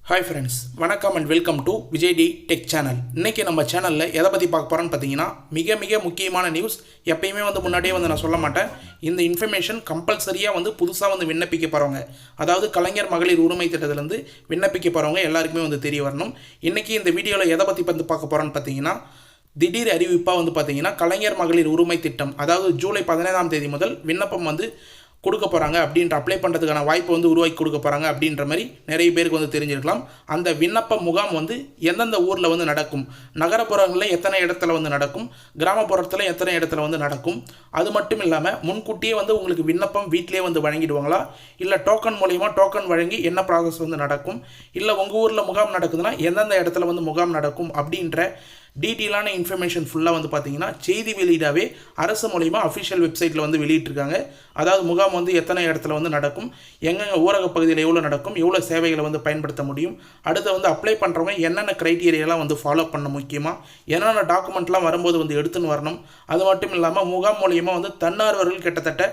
Hi friends, வணக்கம் and welcome to Vijay T tech channel. இன்றைக்கி நம்ம சேனலில் எதை பற்றி பார்க்க போகிறோன்னு பார்த்தீங்கன்னா, மிக முக்கியமான நியூஸ். எப்பயுமே முன்னாடியே நான் சொல்ல மாட்டேன். இந்த இன்ஃபர்மேஷன் கம்பல்சரியாக புதுசாக விண்ணப்பிக்க போகிறவங்க, அதாவது கலைஞர் மகளிர் உரிமை திட்டத்திலேருந்து விண்ணப்பிக்க போகிறவங்க எல்லாருக்குமே தெரிய வரணும். இன்றைக்கி இந்த வீடியோவில் எதை பற்றி பார்க்க போகிறோன்னு பார்த்தீங்கன்னா, திடீர் அறிவிப்பாக பார்த்தீங்கன்னா கலைஞர் மகளிர் உரிமை திட்டம், அதாவது ஜூலை 15ஆம் தேதி முதல் விண்ணப்பம் கொடுக்க போகிறாங்க அப்படின்ற அப்ளை பண்ணுறதுக்கான வாய்ப்பு உருவாக்கி கொடுக்க போகிறாங்க அப்படின்ற மாதிரி நிறைய பேருக்கு தெரிஞ்சிருக்கலாம். அந்த விண்ணப்ப முகாம் எந்தெந்த ஊரில் நடக்கும், நகரப்புறங்களில் எத்தனை இடத்துல நடக்கும், கிராமப்புறத்தில் எத்தனை இடத்துல நடக்கும், அது மட்டும் இல்லாமல் முன்கூட்டியே உங்களுக்கு விண்ணப்பம் வீட்டிலே வழங்கிடுவாங்களா, இல்லை டோக்கன் மூலிமா டோக்கன் வழங்கி என்ன ப்ராசஸ் நடக்கும், இல்லை உங்கள் ஊரில் முகாம் நடக்குதுன்னா எந்தெந்த இடத்துல முகாம் நடக்கும் அப்படின்ற டீட்டெயிலான இன்ஃபர்மேஷன் ஃபுல்லாக பார்த்தீங்கன்னா செய்தி வெளியீடாகவே அரசு மூலிமா அஃபிஷியல் வெப்சைட்டில் வெளியிட்டிருக்காங்க. அதாவது முகாம் எத்தனை இடத்துல நடக்கும், எங்கெங்கே ஊரக பகுதியில் எவ்வளோ நடக்கும், எவ்வளோ சேவைகளை பயன்படுத்த முடியும், அடுத்து அப்ளை பண்ணுறவங்க என்னென்ன க்ரைட்டீரியாலாம் ஃபாலோ பண்ண, முக்கியமாக என்னென்ன டாக்குமெண்ட்லாம் வரும்போது எடுத்துன்னு வரணும். அது மட்டும் இல்லாமல் முகாம் மூலியமாக தன்னார்வர்கள் கிட்டத்தட்ட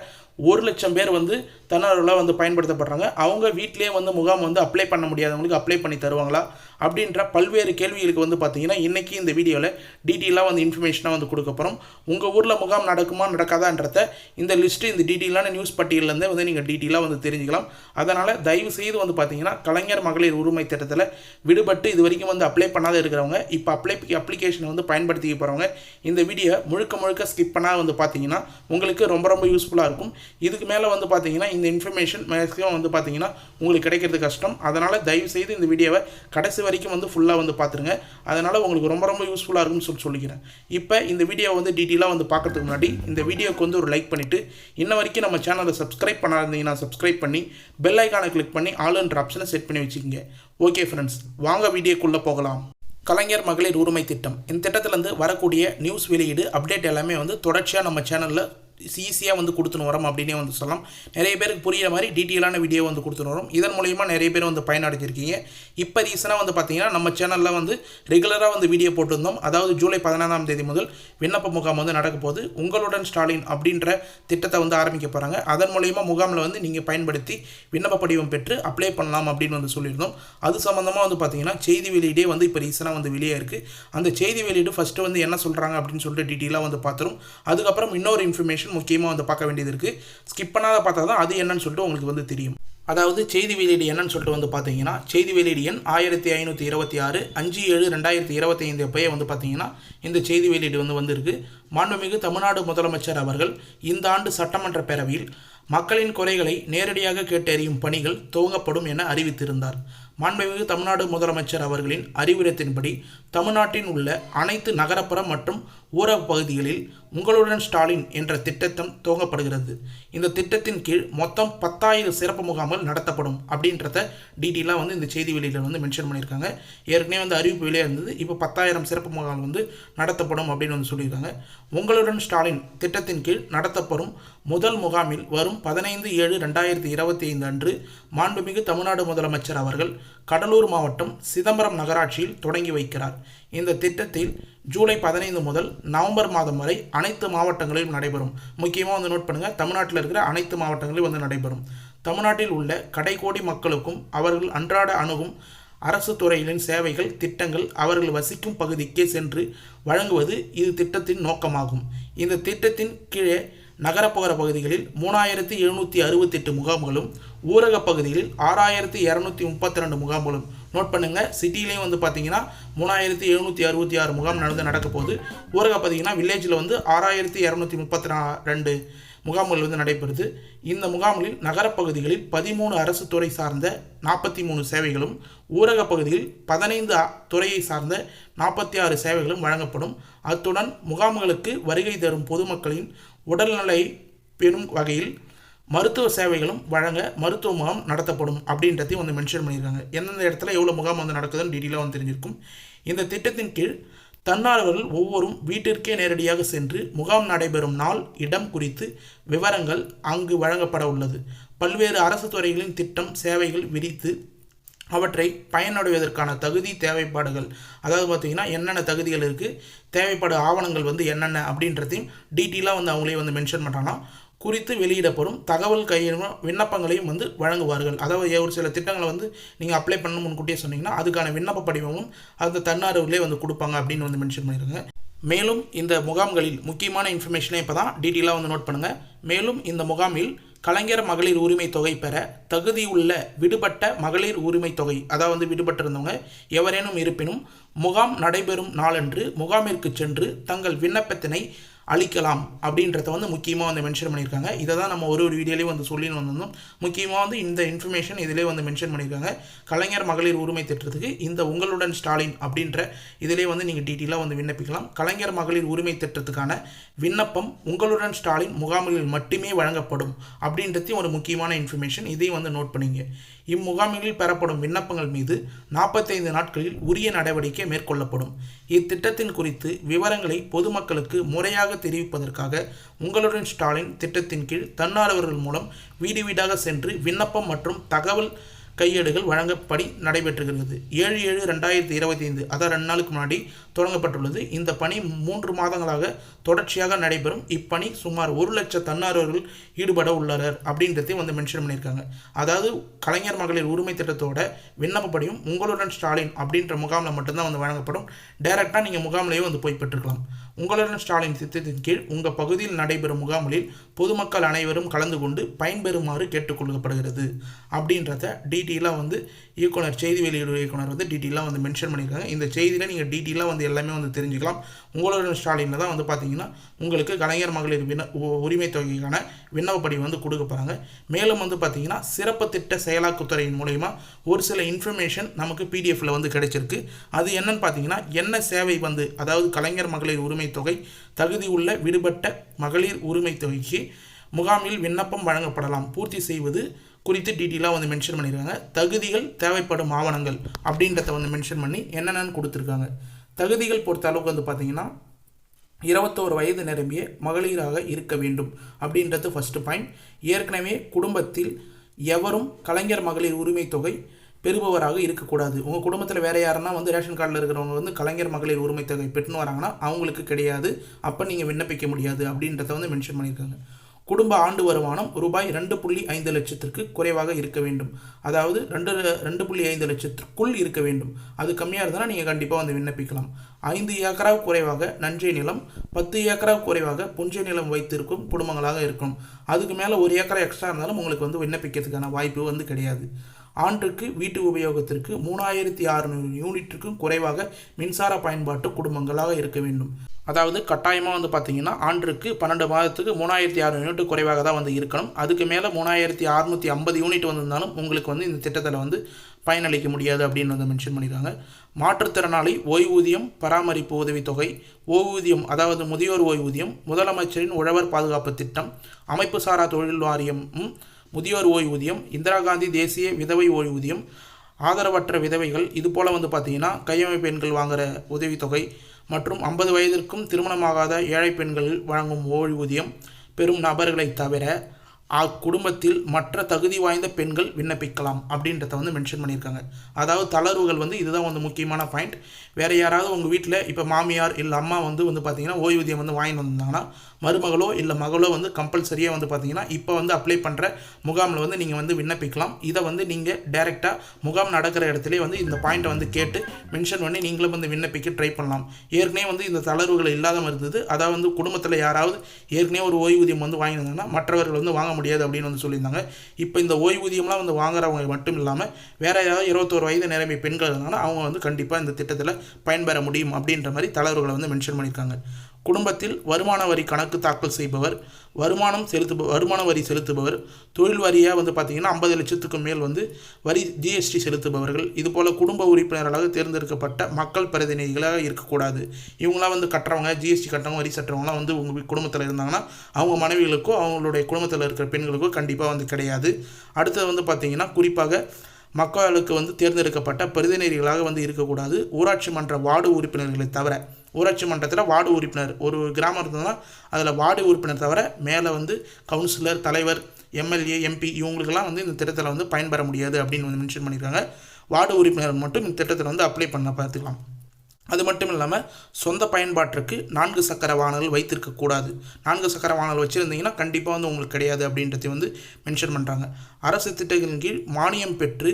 1,00,000 பேர் தன்னார்வலாக பயன்படுத்தப்படுறாங்க. அவங்க வீட்டிலே முகாம் அப்ளை பண்ண முடியாதவங்களுக்கு அப்ளை பண்ணி தருவாங்களா அப்படின்ற பல்வேறு கேள்விகளுக்கு பார்த்தீங்கன்னா இன்றைக்கி இந்த வீடியோவில் டீட்டெயிலாக இன்ஃபர்மேஷனாக கொடுக்க போகிறோம். உங்கள் ஊரில் முகாம் நடக்குமா நடக்காதான்றத இந்த லிஸ்ட்டு, இந்த டீட்டெயிலான நியூஸ் பட்டியலேருந்தே நீங்கள் டீட்டெயிலாக தெரிஞ்சுக்கலாம். அதனால் தயவு செய்து பார்த்தீங்கன்னா கலைஞர் மகளிர் உரிமை திட்டத்தில் விடுபட்டு இது வரைக்கும் அப்ளை பண்ணாத இருக்கிறவங்க, இப்போ அப்ளிகேஷனை பயன்படுத்திக்க போகிறவங்க இந்த வீடியோ முழுக்க ஸ்கிப் பண்ணால் பார்த்தீங்கன்னா உங்களுக்கு ரொம்ப யூஸ்ஃபுல்லாக இருக்கும். இதுக்கு மேலே பார்த்தீங்கன்னா இந்த இன்ஃபர்மேஷன் மேக்ஸிமம் பார்த்தீங்கன்னா உங்களுக்கு கிடைக்கிறது கஷ்டம். அதனால் தயவு செய்து இந்த வீடியோவை கடைசி வரைக்கும் ஃபுல்லாக பார்த்துருங்க. அதனால் உங்களுக்கு ரொம்ப யூஸ்ஃபுல்லாக இருக்கும்னு சொல்லிக்கிறேன். இப்போ இந்த வீடியோவை டீட்டெயிலாக பார்க்கறதுக்கு முன்னாடி இந்த வீடியோக்கு ஒரு லைக் பண்ணிவிட்டு, இன்ன வரைக்கும் நம்ம சேனலை சப்ஸ்கிரைப் பண்ணாதீங்கன்னா சப்ஸ்கிரைப் பண்ணி பெல் ஐக்கானை கிளிக் பண்ணி ஆல்ன்ற ஆப்ஷனை செட் பண்ணி வச்சுக்கோங்க. ஓகே ஃப்ரெண்ட்ஸ், வாங்க வீடியோக்குள்ளே போகலாம். கலைஞர் மகளிர் உரிமை திட்டம், இந்த திட்டத்திலேருந்து வரக்கூடிய நியூஸ் வெளியீடு அப்டேட் எல்லாமே தொடர்ச்சியாக நம்ம சேனலில் ஈஸியாக கொடுத்துன்னு வரோம் அப்படின்னே சொல்லலாம். நிறைய பேருக்கு புரிகிற மாதிரி டீட்டெயிலான வீடியோ கொடுத்துன்னு வரோம். இதன் மூலயமா நிறைய பேர் பயனடைஞ்சிருக்கீங்க. இப்போ ரீசனாக பார்த்தீங்கன்னா நம்ம சேனலில் ரெகுலராக வீடியோ போட்டிருந்தோம். அதாவது ஜூலை 15ஆம் தேதி முதல் விண்ணப்ப முகாம் நடக்க போது உங்களுடன் ஸ்டாலின் அப்படின்ற திட்டத்தை ஆரம்பிக்க போகிறாங்க. அதன் மூலயமா முகாமில் நீங்கள் பயன்படுத்தி விண்ணப்ப படிவம் பெற்று அப்ளை பண்ணலாம் அப்படின்னு சொல்லியிருந்தோம். அது சம்மந்தமாக பார்த்தீங்கன்னா செய்தி வெளியீடே இப்போ ரீசனாக வெளியே இருக்குது. அந்த செய்தி வெளியீடு ஃபஸ்ட்டு என்ன சொல்கிறாங்க அப்படின்னு சொல்லிட்டு டீட்டெயிலாக பார்த்துரும். அதுக்கப்புறம் இன்னொரு இன்ஃபர்மேஷன் முக்கியமாக பார்க்க வேண்டியது இருக்குது. ஸ்கிப் பண்ணாத பார்த்தா தான் அது என்னன்னு சொல்லிட்டு உங்களுக்கு தெரியும். அதாவது செய்தி வெளியீடு என்னன்னு சொல்லிட்டு பார்த்தீங்கன்னா, செய்தி வெளியீடு எண் 1526 5/7/2025 அப்போயே பார்த்தீங்கன்னா இந்த செய்தி வெளியீடு வந்திருக்கு. மாண்புமிகு தமிழ்நாடு முதலமைச்சர் அவர்கள் இந்த ஆண்டு சட்டமன்ற பேரவையில் மக்களின் குறைகளை நேரடியாக கேட்டறியும் பணிகள் துவங்கப்படும் என அறிவித்திருந்தார். மாண்புமிகு தமிழ்நாடு முதலமைச்சர் அவர்களின் அறிவுரைத்தின்படி தமிழ்நாட்டின் உள்ள அனைத்து நகரப்புற மற்றும் ஊரக பகுதிகளில் உங்களுடன் ஸ்டாலின் என்ற திட்டம் துவங்கப்படுகிறது. இந்த திட்டத்தின் கீழ் மொத்தம் 10,000 சிறப்பு முகாம்கள் நடத்தப்படும் அப்படின்றத டீட்டெயிலாக இந்த செய்தி வெளியில் மென்ஷன் பண்ணியிருக்காங்க. ஏற்கனவே அறிவிப்பு வெளியே இருந்தது. இப்போ 10,000 சிறப்பு முகாம்கள் நடத்தப்படும் அப்படின்னு சொல்லியிருக்காங்க. உங்களுடன் ஸ்டாலின் திட்டத்தின் கீழ் நடத்தப்படும் முதல் முகாமில் வரும் 15/7/2025 அன்று மாண்புமிகு தமிழ்நாடு முதலமைச்சர் அவர்கள் கடலூர் மாவட்டம் சிதம்பரம் நகராட்சியில் தொடங்கி வைக்கிறார். இந்த திட்டத்தில் ஜூலை 15 முதல் நவம்பர் மாதம் வரை அனைத்து மாவட்டங்களிலும் நடைபெறும். முக்கியமாக நோட் பண்ணுங்கள், தமிழ்நாட்டில் இருக்கிற அனைத்து மாவட்டங்களிலும் நடைபெறும். தமிழ்நாட்டில் உள்ள கடைக்கோடி மக்களுக்கும் அவர்கள் அன்றாட அணுகும் அரசு துறைகளின் சேவைகள் திட்டங்கள் அவர்கள் வசிக்கும் பகுதிக்கே சென்று வழங்குவது இது திட்டத்தின் நோக்கமாகும். இந்த திட்டத்தின் கீழே நகரப்புற பகுதிகளில் 3,768 முகாம்களும் ஊரக பகுதிகளில் 6,232 முகாம்களும். நோட் பண்ணுங்கள், சிட்டிலையும் பார்த்தீங்கன்னா 3,766 முகாம் நடக்க போகுது. ஊரக பார்த்தீங்கன்னா வில்லேஜில் 6,232 முகாம்கள் நடைபெறுது. இந்த முகாம்களில் நகரப்பகுதிகளில் 13 அரசு துறை சார்ந்த 43 சேவைகளும், ஊரக பகுதியில் 15 துறையை சார்ந்த 46 சேவைகளும் வழங்கப்படும். அத்துடன் முகாம்களுக்கு வருகை தரும் பொதுமக்களின் உடல்நிலை பெறும் வகையில் மருத்துவ சேவைகளும் வழங்க மருத்துவ முகாம் நடத்தப்படும் அப்படின்றதையும் மென்ஷன் பண்ணியிருக்காங்க. எந்தெந்த இடத்துல எவ்வளோ முகாம் நடக்குதுன்னு டீட்டெயிலாக தெரிஞ்சிருக்கும். இந்த திட்டத்தின் கீழ் தன்னார்வர்கள் ஒவ்வொரும் வீட்டிற்கே நேரடியாக சென்று முகாம் நடைபெறும் நாள் இடம் குறித்து விவரங்கள் அங்கு வழங்கப்பட உள்ளது. பல்வேறு அரசு துறைகளின் திட்டம் சேவைகள் விரித்து அவற்றை பயனடைவதற்கான தகுதி தேவைப்பாடுகள், அதாவது பார்த்திங்கன்னா என்னென்ன தகுதிகள் இருக்குது, தேவைப்படும் ஆவணங்கள் என்னென்ன அப்படின்றதையும் டீட்டெயிலாக அவங்களே மென்ஷன் பண்ணுறாங்கன்னா, குறித்து வெளியிடப்படும் தகவல் விண்ணப்பங்களையும் வந்து வழங்குவார்கள். அதாவது ஒரு சில திட்டங்களை வந்து நீங்கள் அப்ளை பண்ணணும் முன்கூட்டியே சொன்னீங்கன்னா அதுக்கான விண்ணப்ப படிவமும் அந்த தன்னார்வலே வந்து கொடுப்பாங்க அப்படின்னு வந்து மென்ஷன் பண்ணியிருக்காங்க. மேலும் இந்த முகாம்களில் முக்கியமான இன்ஃபர்மேஷனை இப்போ தான் டீட்டெயிலாக வந்து நோட் பண்ணுங்கள். மேலும் இந்த முகாமில் கலைஞர் மகளிர் உரிமை தொகை பெற தகுதியுள்ள விடுபட்ட மகளிர் உரிமை தொகை, அதாவது விடுபட்டிருந்தவங்க எவரேனும் இருப்பினும் முகாம் நடைபெறும் நாளன்று முகாமிற்கு சென்று தங்கள் விண்ணப்பத்தினை அளிக்கலாம் அப்படின்றத வந்து முக்கியமாக வந்து மென்ஷன் பண்ணியிருக்காங்க. இதை தான் நம்ம ஒரு வீடியோலேயும் வந்து சொல்லி வந்திருந்தோம். முக்கியமாக வந்து இந்த இன்ஃபர்மேஷன் இதிலே வந்து மென்ஷன் பண்ணியிருக்காங்க. கலைஞர் மகளிர் உரிமை திட்டத்துக்கு இந்த உங்களுடன் ஸ்டாலின் அப்படின்ற இதிலே வந்து நீங்கள் டீட்டெயிலாக வந்து விண்ணப்பிக்கலாம். கலைஞர் மகளிர் உரிமை திட்டத்துக்கான விண்ணப்பம் உங்களுடன் ஸ்டாலின் முகாம்களில் மட்டுமே வழங்கப்படும் அப்படின்றதையும் ஒரு முக்கியமான இன்ஃபர்மேஷன். இதையும் வந்து நோட் பண்ணிங்க. இம்முகாம்களில் பெறப்படும் விண்ணப்பங்கள் மீது 45 நாட்களில் உரிய நடவடிக்கை மேற்கொள்ளப்படும். இத்திட்டத்தின் குறித்து விவரங்களை பொதுமக்களுக்கு முறையாக தெரிவிப்பதற்காக உங்களுடன் ஸ்டாலின் திட்டத்தின் கீழ் தன்னார்வலர்கள் மூலம் வீடு வீடாக சென்று விண்ணப்பம் மற்றும் தகவல் கையேடுகள் வழங்கப்படி நடைபெற்றுகிறது. 7/7/2025 அதாவது 2 நாளுக்கு முன்னாடி தொடங்கப்பட்டுள்ளது. இந்த பணி 3 மாதங்களாக தொடர்ச்சியாக நடைபெறும். இப்பணி சுமார் 1 லட்சம் தன்னார்வர்கள் ஈடுபட உள்ளனர் அப்படின்றதையும் வந்து மென்ஷன் பண்ணியிருக்காங்க. அதாவது கலைஞர் மகளிர் உரிமை திட்டத்தோட விண்ணப்பப்படியும் உங்களுடன் ஸ்டாலின் அப்படின்ற முகாமில் மட்டும்தான் வந்து வழங்கப்படும். டைரெக்டாக நீங்கள் முகாமிலேயே வந்து போய் பெற்றுக்கலாம். உங்களுடன் ஸ்டாலின் திட்டத்தின் கீழ் உங்கள் பகுதியில் நடைபெறும் முகாம்களில் பொதுமக்கள் அனைவரும் கலந்து கொண்டு பயன்பெறுமாறு கேட்டுக்கொள்ளப்படுகிறது அப்படின்றத டீட்டெயிலாக வந்து இயக்குனர் செய்தி வெளியீடு இயக்குனர் வந்து டீட்டெயிலாக வந்து மென்ஷன் பண்ணியிருக்காங்க. இந்த செய்தியில் நீங்கள் டீட்டெயிலாக வந்து எல்லாமே வந்து தெரிஞ்சுக்கலாம். உங்களுடன் ஸ்டாலினில் தான் வந்து பார்த்தீங்கன்னா உங்களுக்கு கலைஞர் மகளிர் உரிமை தொகைக்கான விண்ணப்பப்படி வந்து கொடுக்க போகிறாங்க. மேலும் வந்து பார்த்தீங்கன்னா சிறப்பு திட்ட செயலாக்கத்துறையின் மூலயமா ஒரு சில இன்ஃபர்மேஷன் நமக்கு பிடிஎஃப்ல வந்து கிடைச்சிருக்கு. அது என்னன்னு பார்த்தீங்கன்னா என்ன சேவை வந்து அதாவது கலைஞர் மகளிர் உரிமை தொகை தகுதி உள்ள விடுபட்ட மகளிர் உரிமை தொகைக்கு முகாமில் விண்ணப்பம் வழங்கப்படலாம் பூர்த்தி செய்வது குறித்து டீட்டெயிலாக வந்து மென்ஷன் பண்ணியிருக்காங்க. தகுதிகள் தேவைப்படும் ஆவணங்கள் அப்படின்றத வந்து மென்ஷன் பண்ணி என்னென்னு கொடுத்துருக்காங்க. தகுதிகள் பொறுத்த அளவுக்கு வந்து பார்த்தீங்கன்னா 21 வயது நிரம்பிய மகளிராக இருக்க வேண்டும் அப்படின்றது ஃபஸ்ட்டு பாயிண்ட். ஏற்கனவே குடும்பத்தில் எவரும் கலைஞர் மகளிர் உரிமை தொகை பெறுபவராக இருக்கக்கூடாது. உங்கள் குடும்பத்தில் வேறு யாருன்னா வந்து ரேஷன் கார்டில் இருக்கிறவங்க வந்து கலைஞர் மகளிர் உரிமை தொகை பெற்றுன்னு வராங்கன்னா அவங்களுக்கு கிடையாது, அப்போ நீங்கள் விண்ணப்பிக்க முடியாது அப்படின்றத வந்து மென்ஷன் பண்ணியிருக்காங்க. குடும்ப ஆண்டு வருமானம் ரூபாய் 2.5 லட்சத்திற்கு குறைவாக இருக்க வேண்டும். அதாவது 2.5 லட்சத்திற்குள் இருக்க வேண்டும். அது கம்மியாக இருந்தால் நீங்கள் கண்டிப்பாக வந்து விண்ணப்பிக்கலாம். 5 ஏக்கரா குறைவாக நஞ்சை நிலம், 10 ஏக்கரா குறைவாக புஞ்சை நிலம் வைத்திருக்கும் குடும்பங்களாக இருக்கும். அதுக்கு மேலே 1 ஏக்கரா எக்ஸ்ட்ரா இருந்தாலும் உங்களுக்கு வந்து விண்ணப்பிக்கிறதுக்கான வாய்ப்பு வந்து கிடையாது. ஆண்டுக்கு வீட்டு உபயோகத்திற்கு 3600 யூனிட்டுக்கும் குறைவாக மின்சார பயன்பாட்டு குடும்பங்களாக இருக்க வேண்டும். அதாவது கட்டாயமாக வந்து பார்த்தீங்கன்னா ஆண்டுக்கு 12 மாதத்துக்கு 3600 யூனிட் குறைவாக தான் வந்து இருக்கணும். அதுக்கு மேலே 3650 யூனிட் வந்திருந்தாலும் உங்களுக்கு வந்து இந்த திட்டத்தில் வந்து பயனளிக்க முடியாது அப்படின்னு வந்து மென்ஷன் பண்ணியிருக்காங்க. மாற்றுத்திறனாளி ஓய்வூதியம், பராமரிப்பு உதவித்தொகை, ஓய்வூதியம் அதாவது முதியோர் ஓய்வூதியம், முதலமைச்சரின் உழவர் பாதுகாப்பு திட்டம், அமைப்பு சாரா தொழில் வாரியம், முதியோர் ஓய்வூதியம், இந்திரா காந்தி தேசிய விதவை ஓய்வூதியம், ஆதரவற்ற விதவைகள், இது போல் வந்து பார்த்திங்கன்னா கையமைப்பு பெண்கள் வாங்குகிற உதவித்தொகை மற்றும் 50 வயதிற்கும் திருமணமாகாத ஏழை பெண்கள் வழங்கும் ஓய்வூதியம் பெறும் நபர்களை தவிர அக்குடும்பத்தில் மற்ற தகுதி வாய்ந்த பெண்கள் விண்ணப்பிக்கலாம் அப்படின்றத வந்து மென்ஷன் பண்ணியிருக்காங்க. அதாவது தளர்வுகள் வந்து இதுதான் வந்து முக்கியமான பாயிண்ட். வேறு யாராவது உங்கள் வீட்டில் இப்போ மாமியார் இல்லை அம்மா வந்து பார்த்தீங்கன்னா ஓய்வூதியம் வந்து வாங்கிட்டு வந்தாங்கன்னா மருமகளோ இல்லை மகளோ வந்து கம்பல்சரியாக வந்து பார்த்தீங்கன்னா இப்போ வந்து அப்ளை பண்ணுற முகாமில் வந்து நீங்கள் வந்து விண்ணப்பிக்கலாம். இதை வந்து நீங்கள் டைரெக்டாக முகாம் நடக்கிற இடத்துல வந்து இந்த பாயிண்ட்டை வந்து கேட்டு மென்ஷன் பண்ணி நீங்களும் வந்து விண்ணப்பிக்க ட்ரை பண்ணலாம். ஏற்கனவே வந்து இந்த தளர்வுகள் இல்லாத இருந்தது. அதாவது வந்து குடும்பத்தில் யாராவது ஏற்கனவே ஒரு ஓய்வூதியம் வந்து வாங்கியிருந்தாங்கன்னா மற்றவர்கள் வந்து வாங்க முடியாது அப்படின்னு வந்து சொல்லியிருந்தாங்க. இப்போ இந்த ஓய்வூதியம்லாம் வந்து வாங்குறவங்க மட்டும் இல்லாமல் வேற ஏதாவது 21 வயது நிரம்பிய பெண்கள் இருந்தாங்கன்னா அவங்க வந்து கண்டிப்பாக இந்த திட்டத்தில் பயன்பெற முடியும் அப்படின்ற மாதிரி தளர்வுகளை வந்து மென்ஷன் பண்ணியிருக்காங்க. குடும்பத்தில் வருமான வரி கணக்கு தாக்கல் செய்பவர், வருமான வரி செலுத்துபவர், தொழில் வரியாக வந்து பார்த்திங்கன்னா 50 லட்சத்துக்கு மேல் வந்து வரி ஜிஎஸ்டி செலுத்துபவர்கள், இதுபோல் குடும்ப உறுப்பினர்களாக தேர்ந்தெடுக்கப்பட்ட மக்கள் பிரதிநிதிகளாக இருக்கக்கூடாது. இவங்களாம் வந்து கட்டுறவங்க, ஜிஎஸ்டி கட்டுறவங்க, வரி சட்டுறவங்களாம் வந்து உங்கள் குடும்பத்தில் இருந்தாங்கன்னா அவங்க மனைவிகளுக்கோ அவங்களுடைய குடும்பத்தில் இருக்கிற பெண்களுக்கோ கண்டிப்பாக வந்து கிடையாது. அடுத்தது வந்து பார்த்திங்கன்னா குறிப்பாக மக்களுக்கு வந்து தேர்ந்தெடுக்கப்பட்ட பிரதிநிதிகளாக வந்து இருக்கக்கூடாது. ஊராட்சி மன்ற வார்டு உறுப்பினர்களை தவிர, ஊராட்சி மன்றத்தில் வார்டு உறுப்பினர் ஒரு கிராமம் இருந்ததுன்னா அதில் வார்டு உறுப்பினர் தவிர மேலே வந்து கவுன்சிலர், தலைவர், எம்எல்ஏ, எம்பி இவங்களுக்கெல்லாம் வந்து இந்த திட்டத்தில் வந்து பயன்பெற முடியாது அப்படின்னு வந்து மென்ஷன் பண்ணியிருக்காங்க. வார்டு உறுப்பினர் மட்டும் இந்த திட்டத்தில் வந்து அப்ளை பண்ண பார்த்துக்கலாம். அது மட்டும் இல்லாமல் சொந்த பயன்பாட்டிற்கு 4 சக்கர வாகனங்கள் வைத்திருக்கக்கூடாது. 4 சக்கர வாகனங்கள் வச்சுருந்தீங்கன்னா கண்டிப்பாக வந்து உங்களுக்கு கிடையாது அப்படின்றத வந்து மென்ஷன் பண்ணுறாங்க. அரசு திட்டங்களின் கீழ் மானியம் பெற்று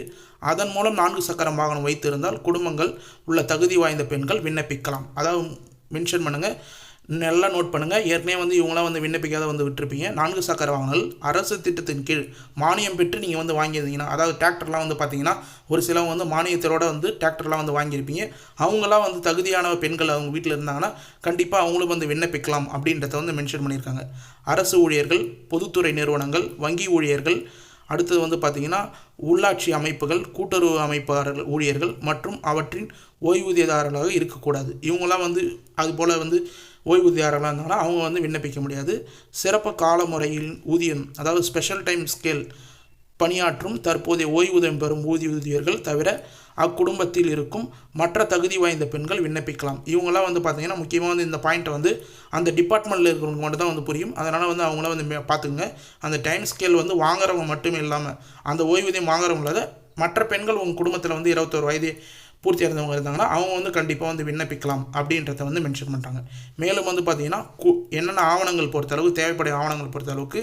அதன் மூலம் 4 சக்கர வாகனம் வைத்திருந்தால் குடும்பங்கள் உள்ள தகுதி வாய்ந்த பெண்கள் விண்ணப்பிக்கலாம். அதாவது மென்ஷன் பண்ணுங்கள், நல்லா நோட் பண்ணுங்கள். ஏற்கனவே வந்து இவங்களாம் வந்து விண்ணப்பிக்காத வந்து விட்டுருப்பீங்க. 4 சக்கர வாகனங்கள் அரசு திட்டத்தின் கீழ் மானியம் பெற்று நீங்கள் வந்து வாங்கியிருந்தீங்கன்னா, அதாவது டிராக்டர்லாம் வந்து பார்த்தீங்கன்னா ஒரு சிலவங்க வந்து மானியத்தோட வந்து டிராக்டர்லாம் வந்து வாங்கியிருப்பீங்க. அவங்களாம் வந்து தகுதியான பெண்கள் அவங்க வீட்டில் இருந்தாங்கன்னா கண்டிப்பாக அவங்களும் வந்து விண்ணப்பிக்கலாம் அப்படின்றத வந்து மென்ஷன் பண்ணியிருக்காங்க. அரசு ஊழியர்கள், பொதுத்துறை நிறுவனங்கள், வங்கி ஊழியர்கள், அடுத்தது வந்து பார்த்திங்கன்னா உள்ளாட்சி அமைப்புகள், கூட்டுறவு அமைப்பாளர்கள் ஊழியர்கள் மற்றும் அவற்றின் ஓய்வூதியதாரர்களாக இருக்கக்கூடாது. இவங்களாம் வந்து அதுபோல் வந்து ஓய்வூதியாளர்களாக இருந்தாங்கன்னா அவங்க வந்து விண்ணப்பிக்க முடியாது. சிறப்பு கால முறையில் ஊதியம், அதாவது ஸ்பெஷல் டைம் ஸ்கேல் பணியாற்றும் தற்போதைய ஓய்வூதியம் பெறும் ஊதியர்கள் தவிர அக்குடும்பத்தில் இருக்கும் மற்ற தகுதி வாய்ந்த பெண்கள் விண்ணப்பிக்கலாம். இவங்களாம் வந்து பார்த்திங்கன்னா முக்கியமாக வந்து இந்த பாயிண்ட்டை வந்து அந்த டிபார்ட்மெண்ட்டில் இருக்கிறவங்க மட்டும் தான் வந்து புரியும். அதனால் வந்து அவங்களாம் வந்து பார்த்துக்குங்க. அந்த டைம் ஸ்கேல் வந்து வாங்குறவங்க மட்டுமே இல்லாமல் அந்த ஓய்வூதியம் வாங்குறவங்கள மற்ற பெண்கள் உங்கள் குடும்பத்தில் வந்து 21 வயது பூர்த்தி அடைந்தவங்க இருந்தாங்கன்னா அவங்க வந்து கண்டிப்பாக வந்து விண்ணப்பிக்கலாம் அப்படின்றத வந்து மென்ஷன் பண்ணுறாங்க. மேலும் வந்து பார்த்திங்கன்னா என்னென்ன ஆவணங்கள் பொறுத்தளவுக்கு தேவைப்படும் ஆவணங்கள் பொறுத்தளவுக்கு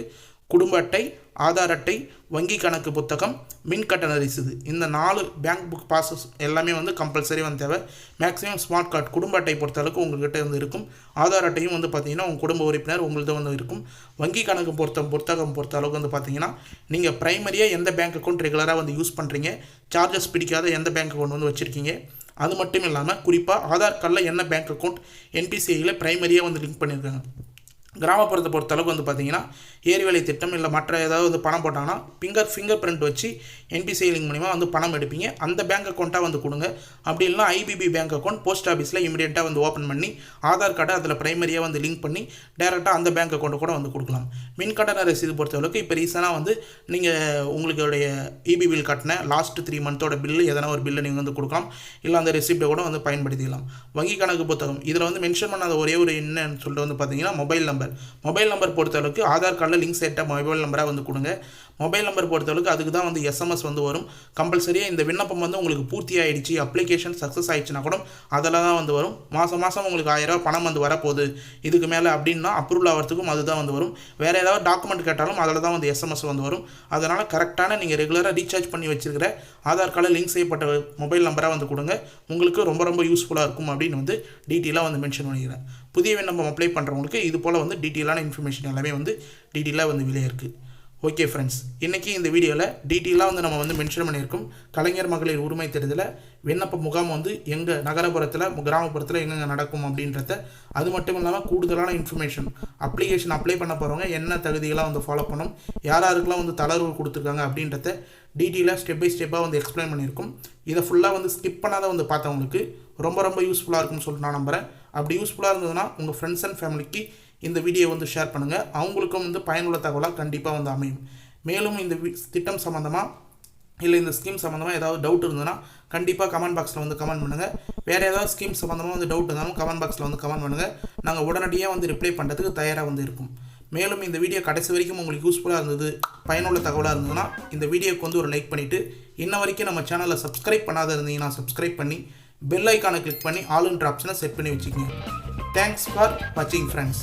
குடும்ப அட்டை, ஆதார் அட்டை, வங்கி கணக்கு புத்தகம், மின் கட்டண ரசீது, இந்த 4 பேங்க் புக் பாஸஸ் எல்லாமே வந்து கம்பல்சரி வந்து தேவை. மேக்ஸிமம் ஸ்மார்ட் கார்டு குடும்ப அட்டை பொறுத்தளவுக்கு உங்கள்கிட்ட வந்து இருக்கும். ஆதார் அட்டையும் வந்து பார்த்திங்கன்னா உங்கள் குடும்ப உறுப்பினர் உங்கள்கிட்ட வந்து இருக்கும். வங்கி கணக்கு புத்தகம் பொறுத்த அளவுக்கு வந்து பார்த்திங்கன்னா நீங்கள் ப்ரைமரியாக எந்த பேங்க் அக்கௌண்ட் ரெகுலராக வந்து யூஸ் பண்ணுறீங்க, சார்ஜஸ் பிடிக்காத எந்த பேங்க் அக்கௌண்ட் வந்து வச்சுருக்கீங்க, அது மட்டும் இல்லாமல் குறிப்பாக ஆதார் கார்டில் என்ன பேங்க் அக்கௌண்ட் என்பிசிஐயில் ப்ரைமரியாக வந்து லிங்க் பண்ணியிருக்காங்க. கிராமப்புறத்தை பொறுத்தளவுக்கு வந்து பார்த்திங்கன்னா ஏரிவேலை திட்டம் இல்லை மற்ற ஏதாவது வந்து பணம் போட்டாங்கன்னா ஃபிங்கர் பிரிண்ட் வச்சு என்பிசிஐ லிங்க் மூலிமா வந்து பணம் எடுப்பீங்க. அந்த பேங்க் அக்கௌண்ட்டாக வந்து கொடுங்க. அப்படி இல்லைனா ஐபிபி பேங்க் அக்கௌண்ட் போஸ்ட் ஆஃபீஸில் இமீடியட்டாக வந்து ஓப்பன் பண்ணி ஆதார் கார்டை அதில் ப்ரைமரியாக வந்து லிங்க் பண்ணி டேரெக்டாக அந்த பேங்க் அக்கௌண்ட்டை கூட வந்து கொடுக்கலாம். மின் கட்டண ரசீது பொறுத்தளவுக்கு இப்போ ரீசனாக வந்து நீங்கள் உங்களுடைய இபி பில் கட்டின லாஸ்ட் 3 மந்த்தோட பில்லு எதனா ஒரு பில்லை நீங்கள் வந்து கொடுக்கலாம். இல்லை அந்த ரெசிப்டை கூட வந்து பயன்படுத்திக்கலாம். வங்கி கணக்கு புத்தகம் இதில் வந்து மென்ஷன் பண்ணாத ஒரே ஒரு என்னன்னு சொல்லிட்டு வந்து பார்த்தீங்கன்னா மொபைல் நம்பர் பொறுத்தளவுக்கு ஆதார் கார்டில் லிங்க் செட்ட மொபைல் நம்பராக வந்து கொடுங்க. மொபைல் நம்பர் பொறுத்தளவுக்கு அதுக்கு தான் வந்து எஸ்எம்எஸ் வந்து வரும். கம்பல்சரியாக இந்த விண்ணப்பம் வந்து உங்களுக்கு பூர்த்தி ஆகிடுச்சு, அப்ளிகேஷன் சக்ஸஸ் ஆகிடுச்சுன்னா கூட அதில் தான் வந்து வரும். மாதம் உங்களுக்கு 1000 ரூபா பணம் வந்து வரப்போகுது இதுக்கு மேலே அப்படின்னா அப்ரூவல் ஆகிறதுக்கும் அதுதான் வந்து வரும். வேறு ஏதாவது டாக்குமெண்ட் கேட்டாலும் அதில் தான் வந்து எஸ்எம்எஸ் வந்து வரும். அதனால் கரெக்டான நீங்கள் ரெகுலராக ரீசார்ஜ் பண்ணி வச்சுருக்கிற ஆதார் கார்டில் லிங்க் செய்யப்பட்ட மொபைல் நம்பராக வந்து கொடுங்க. உங்களுக்கு ரொம்ப யூஸ்ஃபுல்லாக இருக்கும் அப்படின்னு வந்து டீட்டெயிலாக வந்து மென்ஷன் பண்ணிக்கிறேன். புதிய விண்ணப்பம் அப்ளை பண்ணுறவங்களுக்கு இது போல் வந்து டீட்டெயிலான இன்ஃபர்மேஷன் எல்லாமே வந்து டீட்டெயிலாக வந்து வெளியே இருக்குது. ஓகே ஃப்ரெண்ட்ஸ், இன்றைக்கி இந்த வீடியோவில் டீட்டெயிலாக வந்து நம்ம வந்து மென்ஷன் பண்ணியிருக்கோம். கலைஞர் மகளிர் உரிமை தேர்தலில் விண்ணப்ப முகாம் வந்து எங்கள் நகரப்புறத்தில் கிராமப்புறத்தில் எங்கெங்கே நடக்கும் அப்படின்றத, அது மட்டும் இல்லாமல் கூடுதலான இன்ஃபர்மேஷன் அப்ளிகேஷன் அப்ளை பண்ண போகிறவங்க என்ன தகுதிகளாக வந்து ஃபாலோ பண்ணணும், யாருக்கெல்லாம் வந்து தளர்வு கொடுத்துருக்காங்க அப்படின்றத டீட்டெயிலாக ஸ்டெப் பை ஸ்டெப்பாக வந்து எக்ஸ்பிளைன் பண்ணியிருக்கோம். இதை ஃபுல்லாக வந்து ஸ்கிப் பண்ணாத வந்து பார்த்தவங்களுக்கு ரொம்ப யூஸ்ஃபுல்லாக இருக்கும்னு சொல்லிட்டு நான் நம்புகிறேன். அப்படி யூஸ்ஃபுல்லாக இருந்ததுன்னா உங்கள் ஃப்ரெண்ட்ஸ் அண்ட் ஃபேமிலிக்கு இந்த வீடியோ வந்து ஷேர் பண்ணுங்கள். அவங்களுக்கும் வந்து பயனுள்ள தகவலாக கண்டிப்பாக வந்து அமையும். மேலும் இந்த திட்டம் சம்மந்தமாக இல்லை இந்த ஸ்கீம் சம்மந்தமாக ஏதாவது டவுட் இருந்ததுன்னா கண்டிப்பாக கமெண்ட் பாக்ஸில் வந்து கமெண்ட் பண்ணுங்கள். வேறு ஏதாவது ஸ்கீம் சம்மந்தமாக வந்து டவுட் இருந்தாலும் கமெண்ட் பாக்ஸில் வந்து கமெண்ட் பண்ணுங்கள். நாங்கள் உடனடியாக வந்து ரிப்ளை பண்ணுறதுக்கு தயாராக வந்து இருக்கும். மேலும் இந்த வீடியோ கடைசி வரைக்கும் உங்களுக்கு யூஸ்ஃபுல்லாக இருந்தது, பயனுள்ள தகவலாக இருந்ததுன்னா இந்த வீடியோக்கு வந்து ஒரு லைக் பண்ணிவிட்டு இன்ன வரைக்கும் நம்ம சேனலை சப்ஸ்கிரைப் பண்ணாத இருந்தீங்கன்னா சப்ஸ்கிரைப் பண்ணி பெல் ஐக்கானை கிளிக் பண்ணி ஆல் என்ற ஆப்ஷனை செட் பண்ணி வச்சுக்கோங்க. தேங்க்ஸ் ஃபார் வாட்சிங் ஃப்ரெண்ட்ஸ்.